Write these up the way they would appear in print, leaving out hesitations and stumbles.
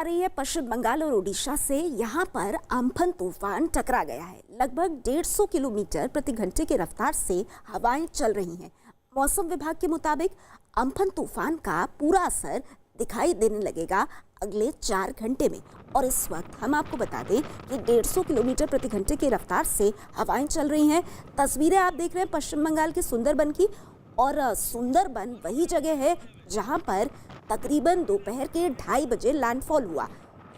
आ रही है पश्चिम बंगाल और ओडिशा से। यहाँ पर अम्फन तूफान टकरा गया है। लगभग 150 किलोमीटर प्रति घंटे की रफ्तार से हवाएं चल रही हैं। मौसम विभाग के मुताबिक अम्फन तूफान का पूरा असर दिखाई देने लगेगा अगले 4 घंटे में। और इस वक्त हम आपको बता दें कि 150 किलोमीटर प्रति घंटे की रफ्तार से हवाएं चल रही हैं। तस्वीरें आप देख रहे हैं पश्चिम बंगाल के सुंदरबन की, और सुंदरबन वही जगह है जहां पर तकरीबन दोपहर के 2:30 बजे लैंडफॉल हुआ,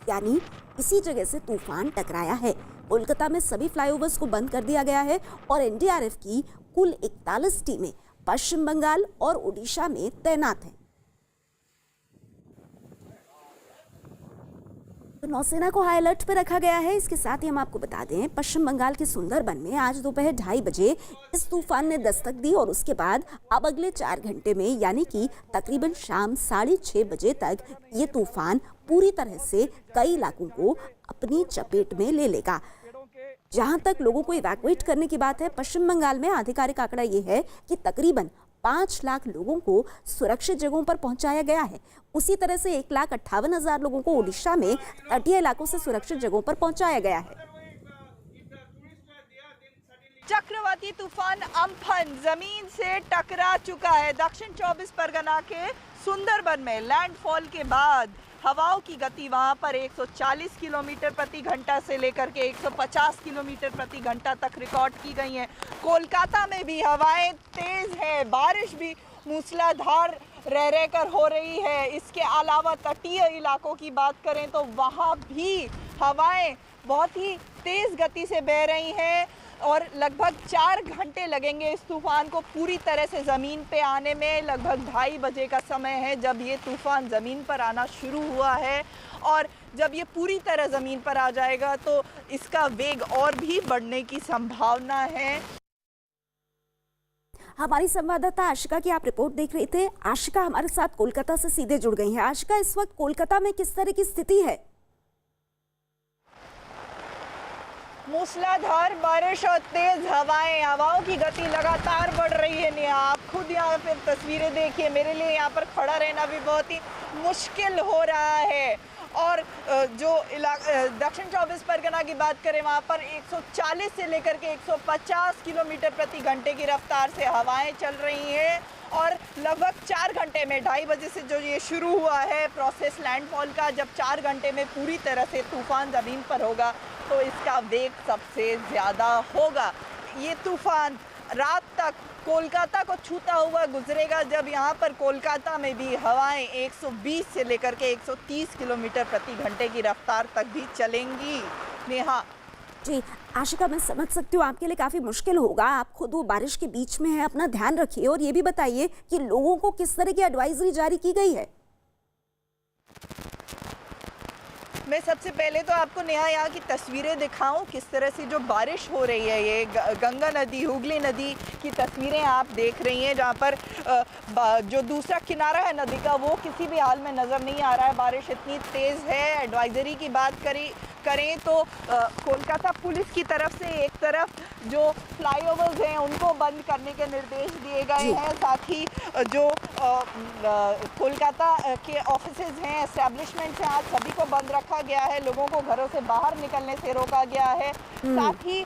यानी इसी जगह से तूफान टकराया है। कोलकाता में सभी फ्लाईओवर्स को बंद कर दिया गया है और एनडीआरएफ की कुल 41 टीमें पश्चिम बंगाल और ओडिशा में तैनात हैं। तो नौसेना को हाई अलर्ट पर रखा गया है। इसके साथ ही हम आपको बता दें पश्चिम बंगाल के सुंदरबन में आज दोपहर 2:30 बजे इस तूफान ने दस्तक दी और उसके बाद अब अगले 4 घंटे में यानी कि तकरीबन शाम 6:30 बजे तक ये तूफान पूरी तरह से कई इलाकों को अपनी चपेट में ले लेगा। जहां तक लोगों को इवैक्यूएट करने की बात है, पश्चिम बंगाल में आधिकारिक आंकड़ा ये है कि तकरीबन 5 लाख लोगों को सुरक्षित जगहों पर पहुंचाया गया है। उसी तरह से 1,58,000 लोगों को ओडिशा में तटीय इलाकों से सुरक्षित जगहों पर पहुंचाया गया है। चक्रवाती तूफान अम्फन जमीन से टकरा चुका है। दक्षिण 24 परगना के सुंदरबन में लैंडफॉल के बाद हवाओं की गति वहां पर 140 किलोमीटर प्रति घंटा से लेकर के 150 किलोमीटर प्रति घंटा तक रिकॉर्ड की गई हैं। कोलकाता में भी हवाएं तेज है, बारिश भी मूसलाधार रह कर हो रही है। इसके अलावा तटीय इलाकों की बात करें तो वहां भी हवाएं बहुत ही तेज गति से बह रही हैं और लगभग 4 घंटे लगेंगे इस तूफान को पूरी तरह से ज़मीन पे आने में। लगभग 2:30 बजे का समय है जब ये तूफान ज़मीन पर आना शुरू हुआ है, और जब ये पूरी तरह ज़मीन पर आ जाएगा तो इसका वेग और भी बढ़ने की संभावना है। हमारी संवाददाता आशिका की आप रिपोर्ट देख रहे थे। आशिका हमारे साथ कोलकाता से सीधे जुड़ गई हैं। आशिका, इस वक्त कोलकाता में किस तरह की स्थिति है? मूसलाधार बारिश और तेज हवाओं की गति लगातार बढ़ रही है। नेहा, आप खुद यहाँ पे तस्वीरें देखिए, मेरे लिए यहाँ पर खड़ा रहना भी बहुत ही मुश्किल हो रहा है। और जो दक्षिण 24 परगना की बात करें वहाँ पर 140 से लेकर के 150 किलोमीटर प्रति घंटे की रफ्तार से हवाएं चल रही हैं और लगभग 4 घंटे में 2:30 बजे से जो ये शुरू हुआ है प्रोसेस लैंडफॉल का, जब 4 घंटे में पूरी तरह से तूफान ज़मीन पर होगा तो इसका वेग सबसे ज़्यादा होगा। ये तूफान रात तक कोलकाता को छूता हुआ गुजरेगा, जब यहाँ पर कोलकाता में भी हवाएं 120 से लेकर के 130 किलोमीटर प्रति घंटे की रफ्तार तक भी चलेंगी। नेहा जी, आशिका मैं समझ सकती हूँ आपके लिए काफ़ी मुश्किल होगा। आप खुद वो बारिश के बीच में हैं, अपना ध्यान रखिए और ये भी बताइए कि लोगों को किस तरह की एडवाइजरी जारी की गई है। मैं सबसे पहले तो आपको नेहा यहाँ की तस्वीरें दिखाऊं, किस तरह से जो बारिश हो रही है। ये गंगा नदी, हुगली नदी की तस्वीरें आप देख रही हैं, जहाँ पर जो दूसरा किनारा है नदी का वो किसी भी हाल में नज़र नहीं आ रहा है। बारिश इतनी तेज़ है। एडवाइजरी की बात करें तो कोलकाता पुलिस की तरफ से एक तरफ जो फ्लाईओवर्स हैं उनको बंद करने के निर्देश दिए गए हैं। साथ ही जो कोलकाता के ऑफिसेज हैं, एस्टेब्लिशमेंट्स हैं, आज सभी को बंद रखा गया है। लोगों को घरों से बाहर निकलने से रोका गया है। साथ ही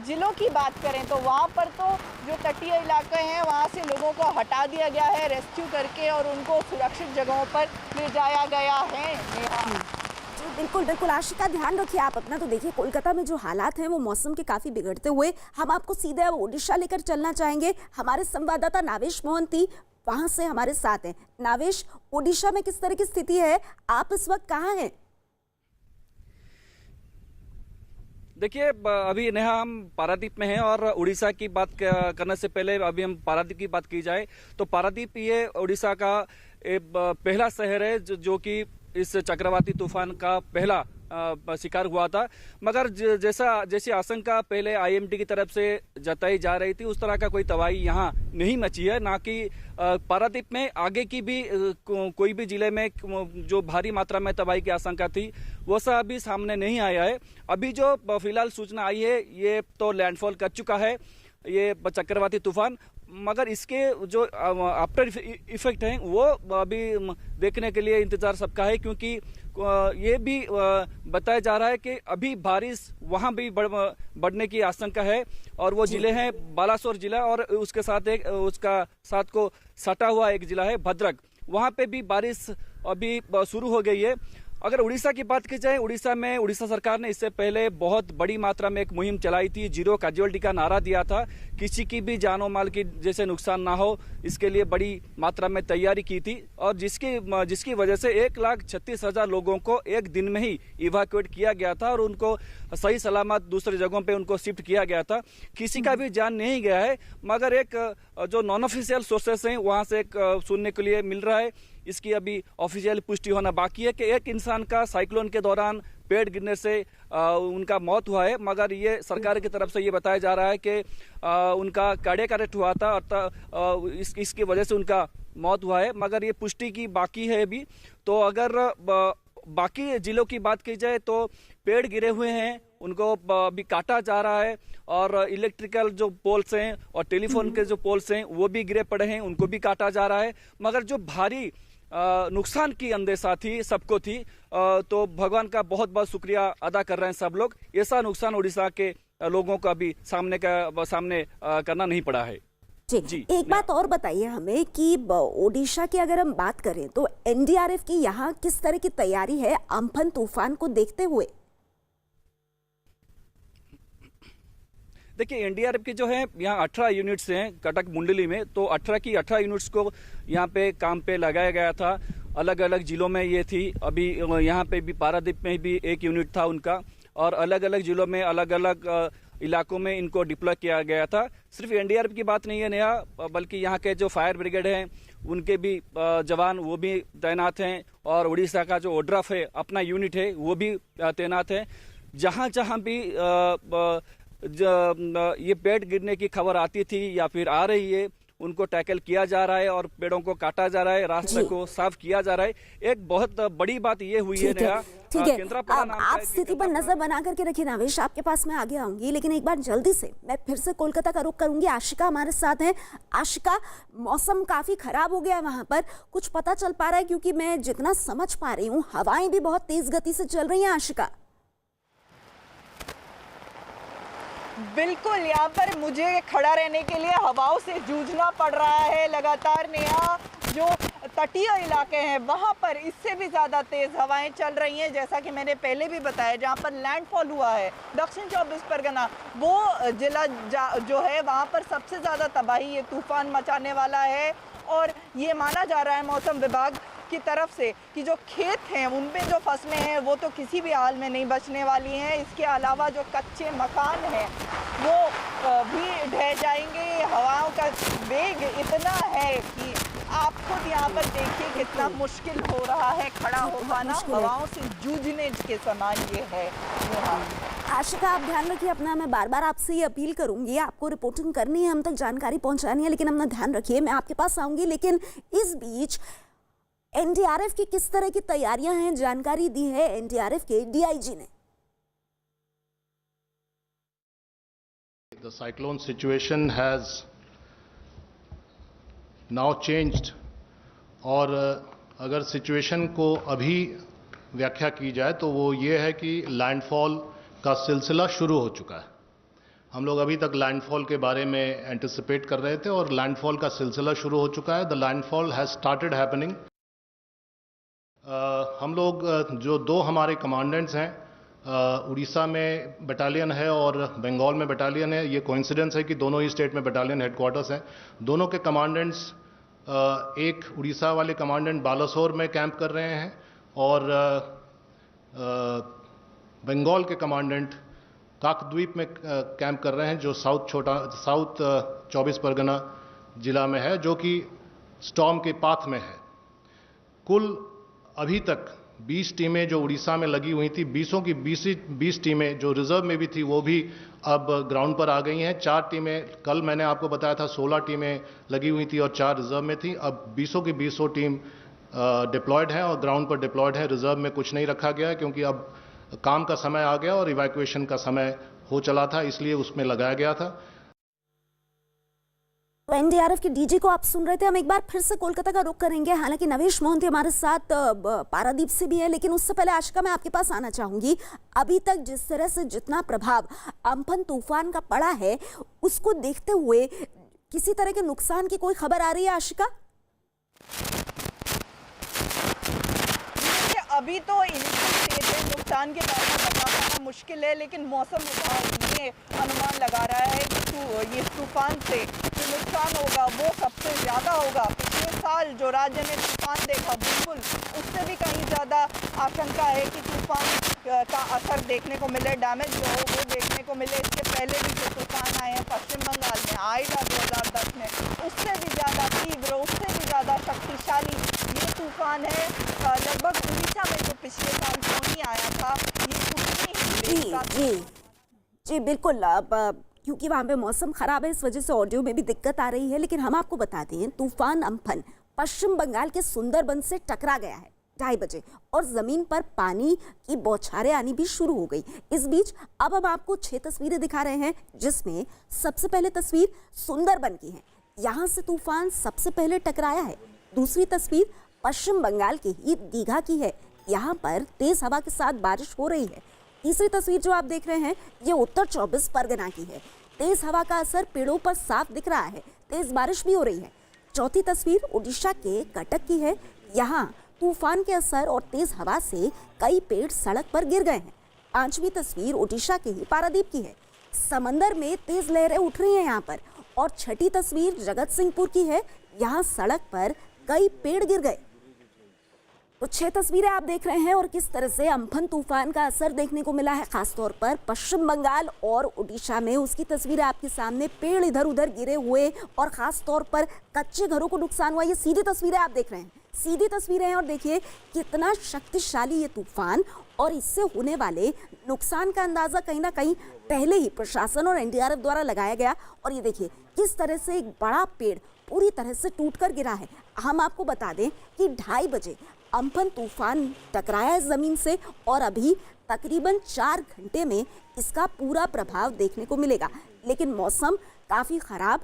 जिलों की बात करें तो वहाँ पर तो जो तटीय इलाके हैं वहाँ से लोगों को हटा दिया गया है रेस्क्यू करके और उनको सुरक्षित जगहों पर ले जाया गया है। बिल्कुल बिल्कुल आशिका, ध्यान रखिए आप अपना। तो देखिए कोलकाता में जो हालात हैं वो मौसम के काफ़ी बिगड़ते हुए हम आपको सीधे अब ओडिशा लेकर चलना चाहेंगे। हमारे संवाददाता नावेश मोहंती वहाँ से हमारे साथ हैं। नावेश, ओडिशा में किस तरह की स्थिति है? आप इस वक्त कहाँ हैं? देखिए, अभी नेहा हम पारादीप में हैं और उड़ीसा की बात करने से पहले अभी हम पारादीप की बात की जाए तो पारादीप ये उड़ीसा का पहला शहर है जो कि इस चक्रवाती तूफान का पहला शिकार हुआ था। मगर जैसी आशंका पहले आईएमडी की तरफ से जताई जा रही थी उस तरह का कोई तबाही यहाँ नहीं मची है। ना कि पारादीप में आगे की भी कोई भी जिले में जो भारी मात्रा में तबाही की आशंका थी वो सब अभी सामने नहीं आया है। अभी जो फिलहाल सूचना आई है ये तो लैंडफॉल कर चुका है ये चक्रवाती तूफान मगर इसके जो आफ्टर इफेक्ट हैं वो अभी देखने के लिए इंतजार सबका है, क्योंकि ये भी बताया जा रहा है कि अभी बारिश वहां भी बढ़ने की आशंका है। और वो जिले हैं बालासोर जिला और उसके साथ को सटा हुआ एक जिला है भद्रक, वहां पे भी बारिश अभी शुरू हो गई है। अगर उड़ीसा की बात की जाए, उड़ीसा सरकार ने इससे पहले बहुत बड़ी मात्रा में एक मुहिम चलाई थी, जीरो कैजुअल्टी का नारा दिया था, किसी की भी जानो माल की जैसे नुकसान ना हो, इसके लिए बड़ी मात्रा में तैयारी की थी। और जिसकी वजह से 1,36,000 लोगों को एक दिन में ही इवैक्यूएट किया गया था और उनको सही सलामत दूसरी जगहों पे उनको शिफ्ट किया गया था। किसी का भी जान नहीं गया है, मगर एक जो नॉन ऑफिशियल सोर्सेस हैं वहां से एक सुनने के लिए मिल रहा है, इसकी अभी ऑफिशियल पुष्टि होना बाकी है कि एक इंसान का साइक्लोन के दौरान पेड़ गिरने से उनका मौत हुआ है। मगर ये सरकार की तरफ से ये बताया जा रहा है कि उनका कार्डियक अरेस्ट हुआ था और इसकी वजह से उनका मौत हुआ है, मगर ये पुष्टि की बाकी है अभी। तो अगर बाकी जिलों की बात की जाए तो पेड़ गिरे हुए हैं, उनको अभी काटा जा रहा है, और इलेक्ट्रिकल जो पोल्स हैं और टेलीफोन के जो पोल्स हैं वो भी गिरे पड़े हैं, उनको भी काटा जा रहा है। मगर जो भारी नुकसान की अंदेशा थी सबको थी, तो भगवान का बहुत बहुत शुक्रिया अदा कर रहे हैं सब लोग। ऐसा नुकसान उड़ीसा के लोगों को अभी सामने करना नहीं पड़ा है। जी, एक बात और बताइए हमें कि ओडिशा की अगर हम बात करें तो एनडीआरएफ की यहाँ किस तरह की तैयारी है अम्फन तूफान को देखते हुए? देखिए, एनडीआरएफ की जो है यहाँ 18 यूनिट्स हैं कटक मुंडली में, तो 18 की 18 यूनिट्स को यहाँ पे काम पे लगाया गया था। अलग अलग जिलों में ये थी, अभी यहाँ पे भी पारादीप में भी एक यूनिट था उनका, और अलग अलग जिलों में अलग अलग इलाकों में इनको डिप्लॉय किया गया था। सिर्फ एनडीआरएफ की बात नहीं है नेहा, बल्कि यहाँ के जो फायर ब्रिगेड हैं उनके भी जवान वो भी तैनात हैं, और उड़ीसा का जो ओड्राफ है अपना यूनिट है वो भी तैनात है। जहाँ जहाँ भी ये पेड़ गिरने की खबर आती थी या फिर आ रही है, उनको टैकल किया जा रहा है और पेड़ों को काटा जा रहा है, रास्ते को साफ किया जा रहा है। एक बहुत बड़ी बात ये हुई है नेहा, ठीक है, आप स्थिति पर नजर बना करके रखिए। नावेश, आपके पास मैं आगे आऊंगी, लेकिन एक बार जल्दी से मैं फिर से कोलकाता का रुख करूंगी। आशिका हमारे साथ है। आशिका, मौसम काफी खराब हो गया है वहां पर, कुछ पता चल पा रहा है? क्योंकि मैं जितना समझ पा रही हूँ हवाएं भी बहुत तेज गति से चल रही हैं। आशिका, बिल्कुल, यहाँ पर मुझे खड़ा रहने के लिए हवाओं से जूझना पड़ रहा है लगातार नेहा। जो तटीय इलाके हैं वहाँ पर इससे भी ज़्यादा तेज़ हवाएं चल रही हैं। जैसा कि मैंने पहले भी बताया, जहाँ पर लैंडफॉल हुआ है दक्षिण 24 परगना, वो जिला जो है वहाँ पर सबसे ज़्यादा तबाही ये तूफान मचाने वाला है। और ये माना जा रहा है मौसम विभाग की तरफ से कि जो खेत हैं उनमें जो फसलें हैं वो तो किसी भी हाल में नहीं बचने वाली हैं। इसके अलावा जो कच्चे मकान हैं वो भी ढह जाएंगे। हवाओं का वेग इतना है कि आप खुद यहाँ पर देखिए कितना मुश्किल हो रहा है खड़ा हो पाना, हवाओं से जूझने के समान ये है। आशिका, आप ध्यान रखिए अपना। मैं बार बार आपसे ये अपील करूंगी, आपको रिपोर्टिंग करनी है, हम तक जानकारी पहुंचानी है, लेकिन अपना ध्यान रखिए। मैं आपके पास आऊंगी, लेकिन इस बीच एनडीआरएफ की किस तरह की तैयारियां हैं, जानकारी दी है एनडीआरएफ के डीआईजी ने। The cyclone situation has now changed, और अगर सिचुएशन को अभी व्याख्या की जाए तो वो ये है कि लैंडफॉल का सिलसिला शुरू हो चुका है। हम लोग अभी तक लैंडफॉल के बारे में एंटिसिपेट कर रहे थे और लैंडफॉल का सिलसिला शुरू हो चुका है। The landfall has started happening. हम लोग जो दो हमारे कमांडेंट्स हैं, उड़ीसा में बटालियन है और बंगाल में बटालियन है, ये कोइंसिडेंस है कि दोनों ही स्टेट में बटालियन हेडक्वार्टर्स हैं। दोनों के कमांडेंट्स, एक उड़ीसा वाले कमांडेंट बालासोर में कैंप कर रहे हैं और बंगाल के कमांडेंट काकद्वीप में कैंप कर रहे हैं, जो साउथ 24 परगना जिला में है, जो कि स्टॉर्म के पाथ में है। कुल अभी तक 20 टीमें जो उड़ीसा में लगी हुई थी, 20 टीमें जो रिजर्व में भी थी वो भी अब ग्राउंड पर आ गई हैं। 4 टीमें, कल मैंने आपको बताया था 16 टीमें लगी हुई थी और 4 रिजर्व में थी। अब 20 टीम डिप्लॉयड है और ग्राउंड पर डिप्लॉयड है। रिजर्व में कुछ नहीं रखा गया है क्योंकि अब काम का समय आ गया और इवैक्यूएशन का समय हो चला था, इसलिए उसमें लगाया गया था। तो एनडीआरएफ के डीजी को आप सुन रहे थे। हम एक बार फिर से कोलकाता का रुख करेंगे, हालांकि नवेश मोहंती हमारे साथ पारादीप से भी है, लेकिन उससे पहले आशिका मैं आपके पास आना चाहूंगी। अभी तक जिस तरह से जितना प्रभाव अम्फन तूफान का पड़ा है, उसको देखते हुए किसी तरह के नुकसान की कोई खबर आ रही है आशिका? अभी तो इनिशियल स्टेज है, नुकसान के बारे में बता पाना मुश्किल है, लेकिन मौसम विभाग ये अनुमान लगा रहा है कि ये तूफान से जो नुकसान होगा वो सबसे ज़्यादा होगा। पिछले साल जो राज्य ने तूफान देखा, बिल्कुल उससे भी कहीं ज़्यादा आशंका है कि तूफान का असर देखने को मिले, डैमेज जो हो वो देखने को मिले। इसके पहले भी जो तूफान आए हैं पश्चिम बंगाल में, आएगा 2010 में, उससे भी ज़्यादा तीव्र, उससे भी ज़्यादा शक्तिशाली ये तूफान है। लगभग उड़ीसा में जो पिछले साल फोनी आया था, ये उतनी ही जी बिल्कुल। अब क्योंकि वहाँ पे मौसम खराब है, इस वजह से ऑडियो में भी दिक्कत आ रही है, लेकिन हम आपको बता दें तूफान अम्फन पश्चिम बंगाल के सुंदरबन से टकरा गया है 2:30 बजे, और जमीन पर पानी की बौछारें आनी भी शुरू हो गई। इस बीच अब हम आपको 6 तस्वीरें दिखा रहे हैं, जिसमें सबसे पहले तस्वीर सुंदरबन की है। यहाँ से तूफान सबसे पहले टकराया है। दूसरी तस्वीर पश्चिम बंगाल के ही दीघा की है, यहाँ पर तेज हवा के साथ बारिश हो रही है। तीसरी तस्वीर जो आप देख रहे हैं ये उत्तर 24 परगना की है। तेज हवा का असर पेड़ों पर साफ दिख रहा है, तेज बारिश भी हो रही है। चौथी तस्वीर उड़ीसा के कटक की है, यहाँ तूफान के असर और तेज हवा से कई पेड़ सड़क पर गिर गए हैं। पांचवी तस्वीर उड़ीसा के ही पारादीप की है, समंदर में तेज लहरें उठ रही हैं यहाँ पर। और छठी तस्वीर जगत सिंहपुर की है, यहाँ सड़क पर कई पेड़ गिर गए। तो 6 तस्वीरें आप देख रहे हैं और किस तरह से अम्फन तूफान का असर देखने को मिला है, खासतौर पर पश्चिम बंगाल और उड़ीसा में। उसकी तस्वीरें आपके सामने, पेड़ इधर उधर गिरे हुए और खासतौर पर कच्चे घरों को नुकसान हुआ। ये सीधी तस्वीरें आप देख रहे हैं, सीधी तस्वीरें हैं, और देखिए कितना शक्तिशाली ये तूफान, और इससे होने वाले नुकसान का अंदाजा कहीं ना कहीं पहले ही प्रशासन और एनडीआरएफ द्वारा लगाया गया। और ये देखिए किस तरह से एक बड़ा पेड़ पूरी तरह से टूटकर गिरा है। हम आपको बता दें कि 2:30 बजे अम्फन तूफान टकराया है जमीन से, और अभी तकरीबन 4 घंटे में इसका पूरा प्रभाव देखने को मिलेगा। लेकिन मौसम काफ़ी खराब,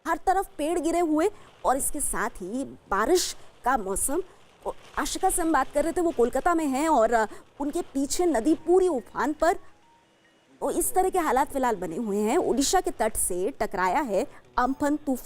हर तरफ पेड़ गिरे हुए, और इसके साथ ही बारिश का मौसम। आशिका से हम बात कर रहे थे, वो कोलकाता में हैं और उनके पीछे नदी पूरी उफान पर। तो इस तरह के हालात फिलहाल बने हुए हैं। उड़ीसा के तट से टकराया है अम्फन तूफान।